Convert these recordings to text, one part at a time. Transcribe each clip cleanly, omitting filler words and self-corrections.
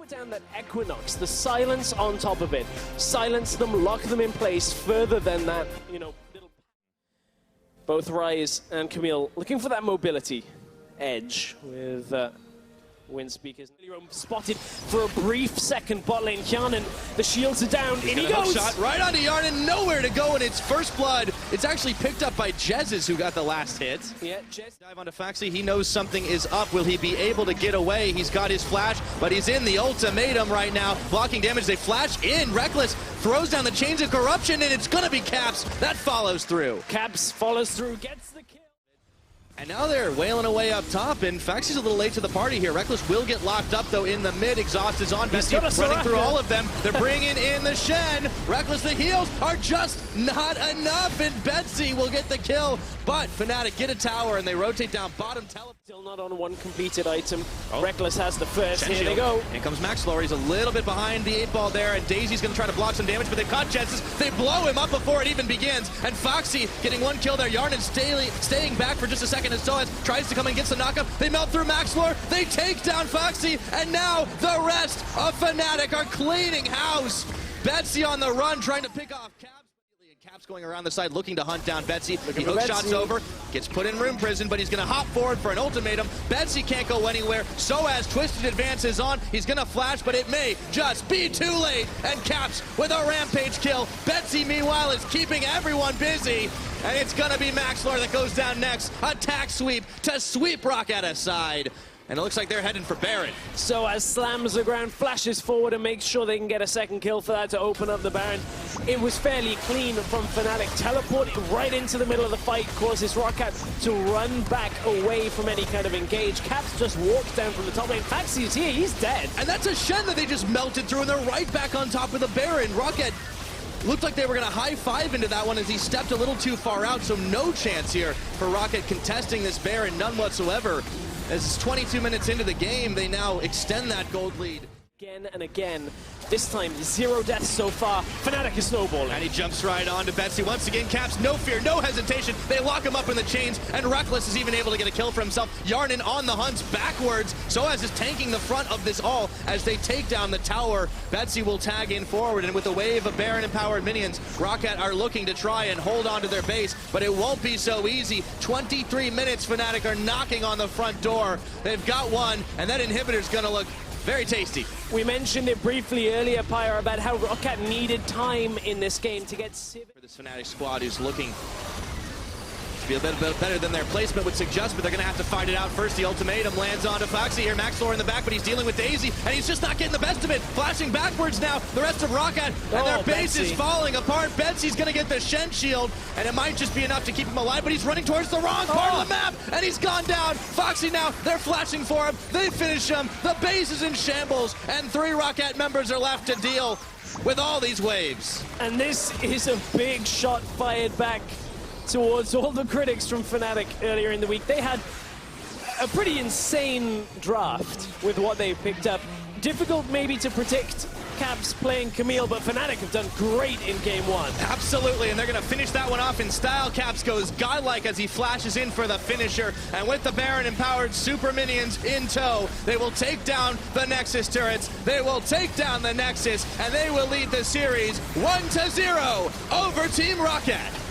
put down that Equinox, the silence on top of it, silence them, lock them in place further than that, you know, little... Both Rise and Camille looking for that mobility edge with wind speakers. Spotted for a brief second, bot lane Yarnin, the shields are down, and he goes! Shot right onto Yarnin, nowhere to go, and it's first blood. It's actually picked up by Jez's who got the last hit. Yeah, Jez. Dive onto Foxy, he knows something is up. Will he be able to get away? He's got his flash, but he's in the ultimatum right now. Blocking damage, they flash in. Reckless throws down the chains of corruption, and it's gonna be Caps. That follows through. Caps follows through, gets the kill. And now they're wailing away up top, and Foxy's a little late to the party here. Reckless will get locked up, though, in the mid. Exhaust is on. Betsy running through all of them. They're bringing in the Shen. Reckless, the heals are just not enough, and Betsy will get the kill. But Fnatic get a tower, and they rotate down bottom. Still not on one completed item. Reckless has the first. Here they go. Here comes Maxlor. He's a little bit behind the 8-ball there, and Daisy's going to try to block some damage, but they've caught chances. They blow him up before it even begins, and Foxy getting one kill there. Yarnin staying back for just a second, and Soaz tries to come and gets the knockup. They melt through Maxlor. They take down Foxy, and now the rest of Fnatic are cleaning house. Betsy on the run, trying to pick off Caps. Caps going around the side, looking to hunt down Betsy. He hook shots over, gets put in room prison, but he's going to hop forward for an ultimatum. Betsy can't go anywhere. Soaz twisted advances on. He's going to flash, but it may just be too late. And Caps with a rampage kill. Betsy, meanwhile, is keeping everyone busy. And it's going to be Maxlor that goes down next. Attack sweep to sweep Roccat aside. And it looks like they're heading for Baron. Soaz slams the ground, flashes forward and makes sure they can get a second kill for that to open up the Baron. It was fairly clean from Fnatic. Teleport right into the middle of the fight causes Roccat to run back away from any kind of engage. Caps just walks down from the top lane. Foxy's here, he's dead. And that's a Shen that they just melted through, and they're right back on top of the Baron. Roccat looked like they were going to high-five into that one as he stepped a little too far out, so no chance here for Roccat contesting this Baron, none whatsoever. As it's 22 minutes into the game, they now extend that gold lead. Again and again. This time, 0 deaths so far. Fnatic is snowballing. And he jumps right on to Betsy. Once again, Caps, no fear, no hesitation. They lock him up in the chains, and Reckless is even able to get a kill for himself. Yarnin on the hunt backwards. Soaz is tanking the front of this all as they take down the tower. Betsy will tag in forward, and with a wave of Baron-empowered minions, Roccat are looking to try and hold on to their base, but it won't be so easy. 23 minutes, Fnatic are knocking on the front door. They've got one, and that inhibitor's gonna look very tasty. We mentioned it briefly earlier, Pyre, about how Roccat needed time in this game to get Civ. For this Fnatic squad who's looking to be a bit better than their placement would suggest, but they're going to have to fight it out first. The ultimatum lands onto Foxy here. Maxlor in the back, but he's dealing with Daisy, and he's just not getting the best of it. Flashing backwards now, the rest of Roccat, and their base is falling apart. Betsy's going to get the Shen shield, and it might just be enough to keep him alive, but he's running towards the wrong part of the map, and he's gone down. Foxy now, they're flashing for him. They finish him. The base is in shambles, and 3 Roccat members are left to deal with all these waves. And this is a big shot fired back towards all the critics from Fnatic earlier in the week. They had a pretty insane draft with what they picked up. Difficult maybe to predict Caps playing Camille, but Fnatic have done great in game 1. Absolutely, and they're going to finish that one off in style. Caps goes godlike as he flashes in for the finisher, and with the Baron-empowered super minions in tow, they will take down the Nexus turrets, they will take down the Nexus, and they will lead the series 1-0 over Team Roccat.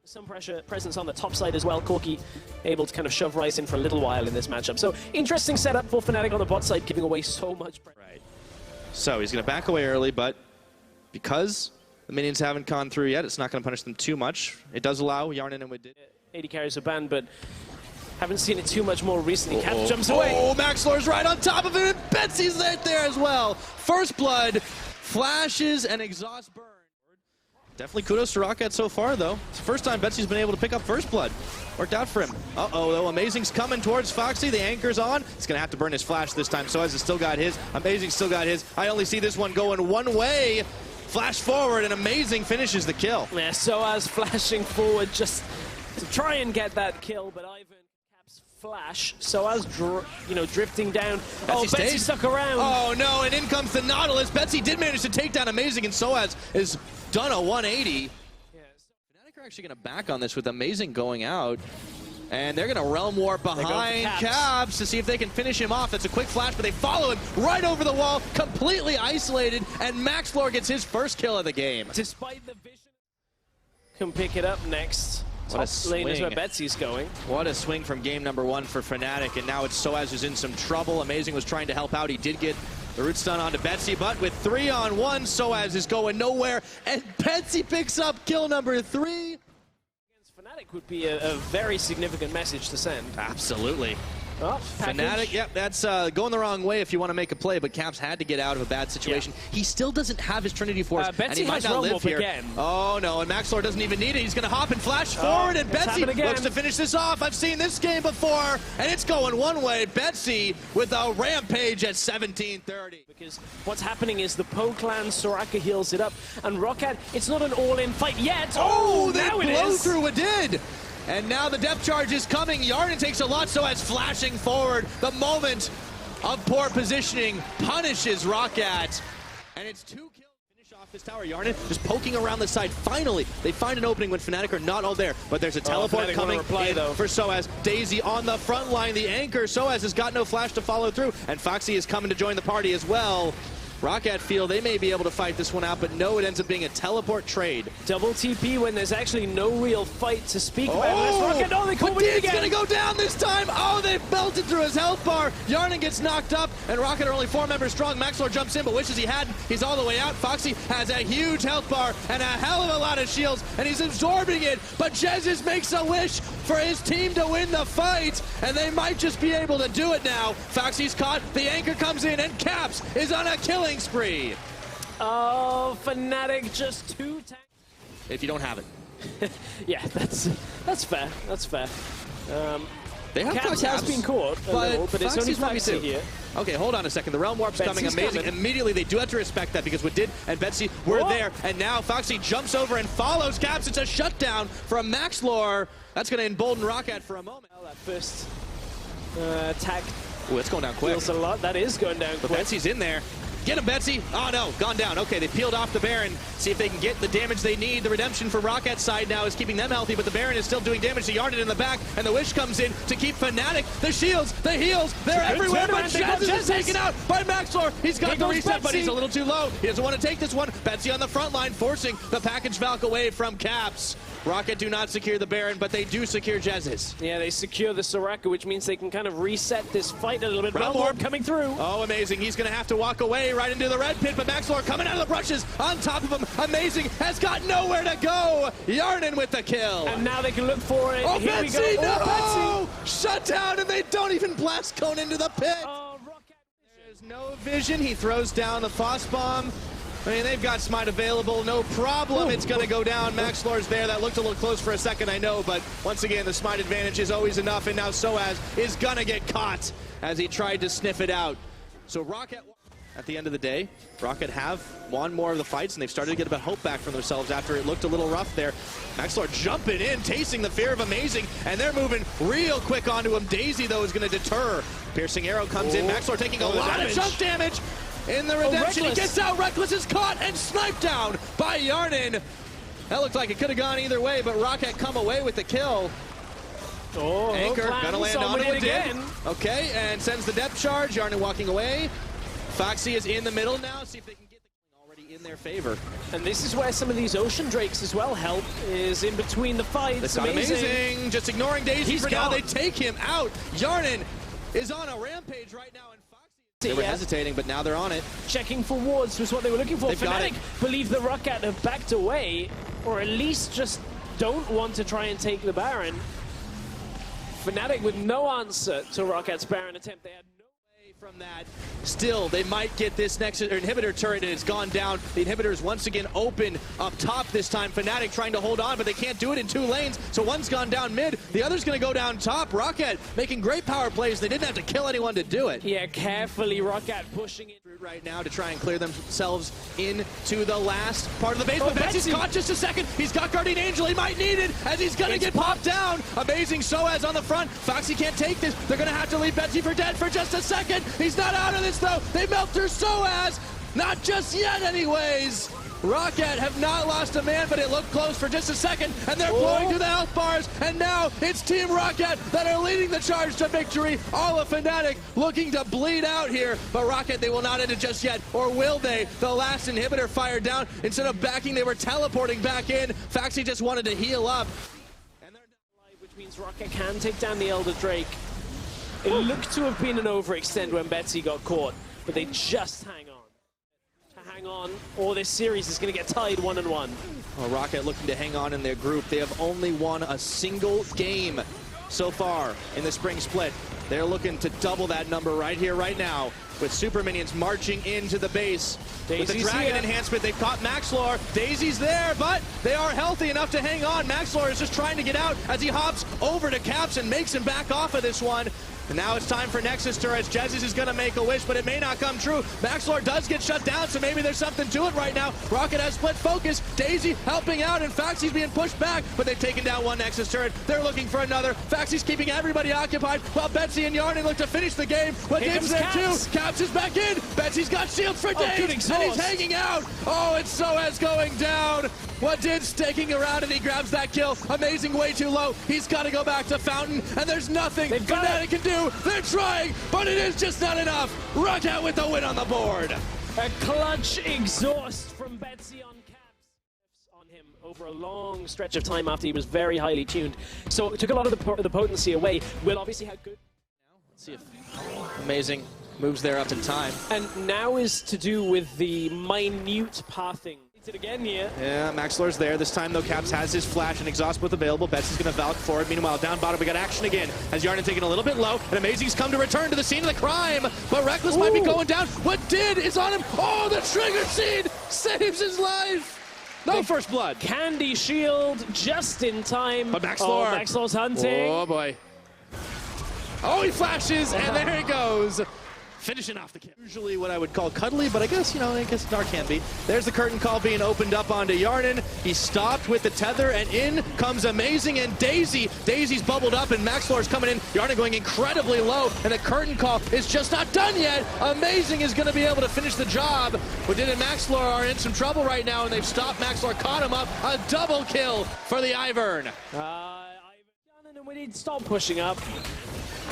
Some presence on the top side as well. Corki able to kind of shove Rice in for a little while in this matchup. So interesting setup for Fnatic on the bot side, giving away so much. Right. So he's going to back away early, but because the minions haven't gone through yet, it's not going to punish them too much. It does allow Yarnin and Widid. 80 carries a ban, but haven't seen it too much more recently. Cap jumps away. Oh, Maxlor's right on top of it, and Betsy's right there as well. First blood, flashes, and exhaust burn. Definitely kudos to Roccat so far, though. It's the first time Betsy's been able to pick up first blood. Worked out for him. Uh-oh, though. Amazing's coming towards Foxy. The anchor's on. He's going to have to burn his flash this time. Soaz has still got his. Amazing still got his. I only see this one going one way. Flash forward, and Amazing finishes the kill. Yeah, Soaz flashing forward just to try and get that kill, but Ivan Caps flash. Soaz, drifting down. Betsy stuck around. Oh, no, and in comes the Nautilus. Betsy did manage to take down Amazing, and Soaz is done a 180. Fnatic are actually going to back on this with Amazing going out. And they're going to Realm Warp behind Caps to see if they can finish him off. That's a quick flash, but they follow him right over the wall, completely isolated, and Maxlor gets his first kill of the game. Despite the vision, can pick it up next. What a swing. Lane is where Betsy's going. What a swing from game number 1 for Fnatic, and now it's Soaz who's in some trouble. Amazing was trying to help out. He did get the root stun onto Betsy, but with 3-on-1, Soaz is going nowhere, and Betsy picks up kill number 3. Against Fnatic would be a very significant message to send. Absolutely. Oh, Fnatic, yep, that's going the wrong way if you want to make a play, but Caps had to get out of a bad situation. Yeah. He still doesn't have his Trinity Force, and he might not live here. Again. Oh no, and Maxlor doesn't even need it. He's going to hop and flash forward, and Betsy looks to finish this off. I've seen this game before, and it's going one way. Betsy with a rampage at 17:30. Because what's happening is the Po clan Soraka heals it up, and Roccat, it's not an all-in fight yet. Oh, that blow through it did. And now the depth charge is coming. Yarden takes a lot, so as flashing forward. The moment of poor positioning punishes Roccat. And it's 2 kills. Finish off this tower. Yarden just poking around the side. Finally, they find an opening when Fnatic are not all there. But there's a teleport coming in for Soaz. Daisy on the front line. The anchor. Soaz has got no flash to follow through. And Foxy is coming to join the party as well. Roccat feel they may be able to fight this one out, but no, it ends up being a teleport trade. Double TP when there's actually no real fight to speak about. Roccat, no, they caught it again. Gonna go down this time. Oh, they belted through his health bar. Yarden gets knocked up, and Roccat are only 4 members strong. Maxlor jumps in, but wishes he hadn't. He's all the way out. Foxy has a huge health bar and a hell of a lot of shields, and he's absorbing it. But Jesus makes a wish for his team to win the fight, and they might just be able to do it now. Foxy's caught. The anchor comes in, and Caps is on a killing spree. Oh, Fnatic just 2 tanks. If you don't have it. Yeah, that's fair. That's fair. They have Caps has been caught a little, but it's only Foxy here. Okay, hold on a second. The Realm Warp's coming amazing. Immediately, they do have to respect that because Wadid and Betsy were there, and now Foxy jumps over and follows Caps. It's a shutdown from Maxlor. That's going to embolden Roccat for a moment. Well, that first attack. Oh, it's going down quick. Feels a lot. That is going down quick. Betsy's in there. Get him, Betsy. Oh, no. Gone down. Okay, they peeled off the Baron. See if they can get the damage they need. The redemption for Rockat's side now is keeping them healthy, but the Baron is still doing damage to Yarden in the back, and the Wish comes in to keep Fnatic. The shields, the heals, they're everywhere, but Jazz is taken out by Maxlor. He's got the reset, but he's a little too low. He doesn't want to take this one. Betsy on the front line, forcing the package Valk away from Caps. Roccat do not secure the Baron, but they do secure Jez's. Yeah, they secure the Soraka, which means they can kind of reset this fight a little bit. Realm Warp coming through. Oh, amazing. He's going to have to walk away right into the red pit, but Maxlor coming out of the brushes on top of him. Amazing. Has got nowhere to go. Yarden with the kill. And now they can look for it. Oh, Here Betsy, we go. no! Oh, Betsy. Shut down, and they don't even blast cone into the pit. Oh, Roccat. There's no vision. He throws down the Foss Bomb. I mean, they've got Smite available, no problem. It's going to go down. Maxlor's there. That looked a little close for a second, I know, but once again, the Smite advantage is always enough, and now Soaz is going to get caught as he tried to sniff it out. So Roccat, at the end of the day, Roccat have won more of the fights, and they've started to get a bit of hope back from themselves after it looked a little rough there. Maxlor jumping in, tasting the fear of Amazing, and they're moving real quick onto him. Daisy, though, is going to deter. Piercing arrow comes in. Maxlor taking a lot of chunk damage. In the redemption, he gets out. Reckless is caught and sniped down by Yarden. That looked like it could have gone either way, but Roccat come away with the kill. Oh, Anchor gonna land on it again. Okay, and sends the depth charge. Yarden walking away. Foxy is in the middle now. See if they can get the killing already in their favor. And this is where some of these Ocean Drakes as well help, is in between the fights. That's amazing. Just ignoring Daisy for now. They take him out. Yarden is on a rampage right now. They were hesitating, but now they're on it. Checking for wards was what they were looking for. Fnatic believe the Roccat have backed away, or at least just don't want to try and take the Baron. Fnatic with no answer to Rockat's Baron attempt. They had no way from that. Still, they might get this next inhibitor turret, and it's gone down. The inhibitor is once again open up top this time. Fnatic trying to hold on, but they can't do it in 2 lanes. So one's gone down mid, the other's going to go down top. Roccat making great power plays. They didn't have to kill anyone to do it. Yeah, carefully Roccat pushing it right now to try and clear themselves into the last part of the base. But Betsy's caught just a second. He's got Guardian Angel. He might need it as he's going to get popped down. Amazing Soaz on the front. Foxy can't take this. They're going to have to leave Betsy for dead for just a second. He's not out of this, though. They melt through Soaz. Not just yet, anyways. Roccat have not lost a man, but it looked close for just a second, and they're blowing through the health bars, and now it's Team Roccat that are leading the charge to victory. All of Fnatic looking to bleed out here, but Roccat, they will not end it just yet, or will they? The last inhibitor fired down. Instead of backing, they were teleporting back in. Faxi just wanted to heal up. And they're alive, which means Roccat can take down the Elder Drake. It looked to have been an overextend when Betsy got caught, but they just hang on, or this series is going to get tied 1-1. Well, Roccat looking to hang on in their group. They have only won a single game so far in the spring split. They're looking to double that number right here, right now, with Super Minions marching into the base. With the Dragon enhancement, they've caught Maxlor. Daisy's there, but they are healthy enough to hang on. Maxlor is just trying to get out as he hops over to Caps and makes him back off of this one. And now it's time for Nexus turrets. Jesus is going to make a wish, but it may not come true. Maxlor does get shut down, so maybe there's something to it right now. Roccat has split focus. Daisy helping out, and Faxi's being pushed back, but they've taken down one Nexus turret. They're looking for another. Faxi's keeping everybody occupied, while Betsy and Yarnin look to finish the game. But Dave's there too. Caps is back in. Betsy's got shields for Dave, and he's hanging out. Oh, it's Soaz going down. What did staking around, and he grabs that kill. Amazing, way too low. He's got to go back to Fountain, and there's nothing Fnatic can do. They're trying, but it is just not enough. Roccat with the win on the board. A clutch exhaust from Betsy on Caps on him over a long stretch of time after he was very highly tuned. So it took a lot of the potency away. Will obviously have good. Let's see if amazing moves there up in time. And now is to do with the minute pathing. It again here. Yeah, Maxlor's there. This time, though, Caps has his flash and exhaust both available. Betsy's going to Valk for it. Meanwhile, down bottom, we got action again as Yarnin taking a little bit low. And Amazing's come to return to the scene of the crime. But Reckless might be going down. What did is on him. Oh, the trigger seed saves his life. No first blood. Candy shield just in time. But Maxlor. Oh, Maxlor's hunting. Oh, boy. Oh, he flashes, and there he goes. Finishing off the kill. Usually what I would call cuddly, but I guess, Dark can be. There's the curtain call being opened up onto Yarnin. He stopped with the tether, and in comes Amazing and Daisy. Daisy's bubbled up, and Maxlor's coming in. Yarnin going incredibly low, and the curtain call is just not done yet. Amazing is going to be able to finish the job. But Din and Maxlor are in some trouble right now, and they've stopped Maxlor, caught him up. A double kill for the Ivern. And we need to stop pushing up.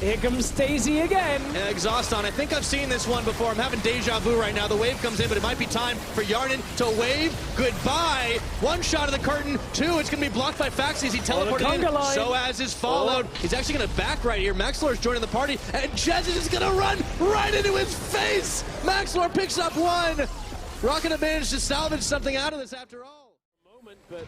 Here comes Daisy again. And exhaust on. I think I've seen this one before. I'm having deja vu right now. The wave comes in, but it might be time for Yarnin to wave goodbye. One shot of the curtain. Two, it's going to be blocked by Faxi as he teleported in. Soaz is followed. He's actually going to back right here. Maxlor's joining the party, and Jesus is going to run right into his face. Maxlor picks up one. Roccat have managed to salvage something out of this after all. Moment, but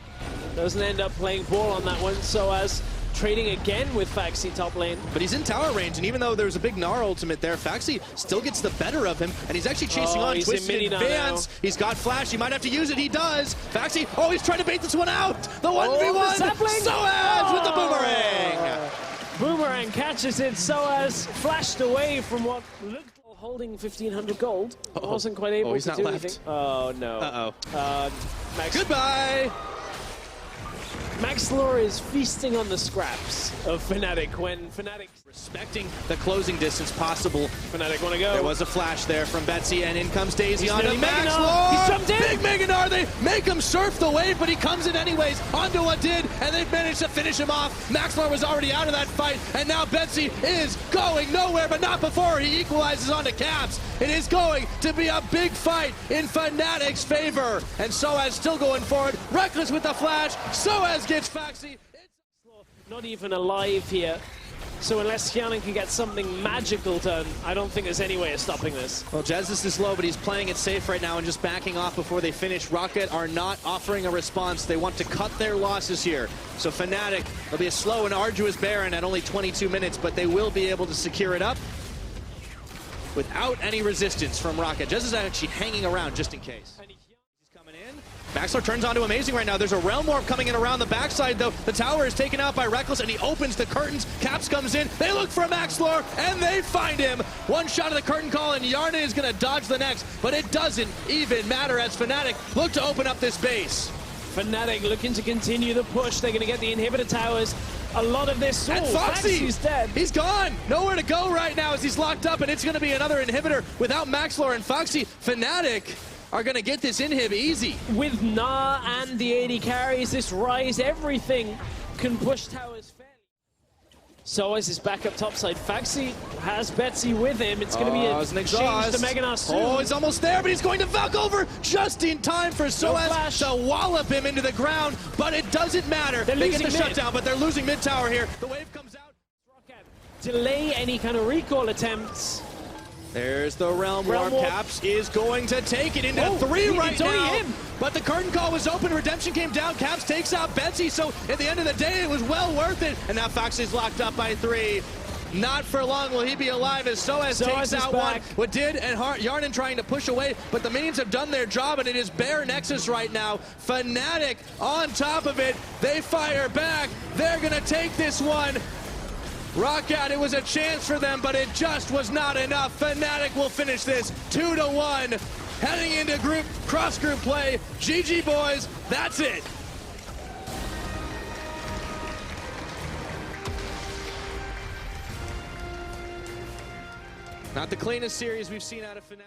doesn't end up playing ball on that one. Soaz trading again with Faxi top lane. But he's in tower range, and even though there's a big Gnar ultimate there, Faxi still gets the better of him, and he's actually chasing on. Twisted in advance. He's got flash. He might have to use it. He does. Faxi, he's trying to bait this one out. The 1v1. Soaz with the boomerang. Boomerang catches it. Soaz flashed away from what looked like holding 1,500 gold. Wasn't quite able to do anything. Oh, no. Max. Goodbye. Maxlor is feasting on the scraps of Fnatic when Fnatic respecting the closing distance possible. Fnatic want to go. There was a flash there from Betsy, and in comes Daisy onto Maxlor. He's jumped in. Big Mega Gnar. They make him surf the wave, but he comes in anyways onto what did, and they've managed to finish him off. Maxlor was already out of that fight, and now Betsy is going nowhere, but not before he equalizes onto Caps. It is going to be a big fight in Fnatic's favor, and Soaz still going forward. Reckless with the flash. Soaz gets Faxi. Not even alive here. So unless Yarnin can get something magical done, I don't think there's any way of stopping this. Well, Jesus is low, but he's playing it safe right now and just backing off before they finish. Roccat are not offering a response. They want to cut their losses here. So Fnatic, it'll be a slow and arduous Baron at only 22 minutes, but they will be able to secure it up without any resistance from Roccat. Jesus is actually hanging around just in case. Maxlor turns onto Amazing right now. There's a Realm Warp coming in around the backside, though. The tower is taken out by Reckless, and he opens the curtains. Caps comes in. They look for Maxlor, and they find him. One shot of the curtain call, and Yarnin is going to dodge the next, but it doesn't even matter as Fnatic look to open up this base. Fnatic looking to continue the push. They're going to get the inhibitor towers. A lot of this. And Foxy's dead. He's gone. Nowhere to go right now as he's locked up, and it's going to be another inhibitor without Maxlor and Foxy. Fnatic are going to get this inhib easy. With Gnar and the AD carries, this Rise, everything can push towers fairly. Soaz is back up topside. Faxi has Betsy with him. It's going to be a an change exhaust. to Mega Gnar soon. Oh, he's almost there, but he's going to Valk over just in time for Soaz to wallop him into the ground, but it doesn't matter. They get the shutdown, but they're losing mid tower here. The wave comes out. Roccat delay any kind of recall attempts. There's the Realm Warp. Caps is going to take it into 3 right now. But the curtain call was open. Redemption came down. Caps takes out Betsy. So at the end of the day, it was well worth it. And now Fox is locked up by 3. Not for long will he be alive as Soaz takes out one. What did and Yarnan trying to push away, but the minions have done their job, and it is bare Nexus right now. Fnatic on top of it. They fire back. They're going to take this one. Roccat, it was a chance for them, but it just was not enough. Fnatic will finish this 2-1. Heading into cross-group play. GG, boys. That's it. Not the cleanest series we've seen out of Fnatic.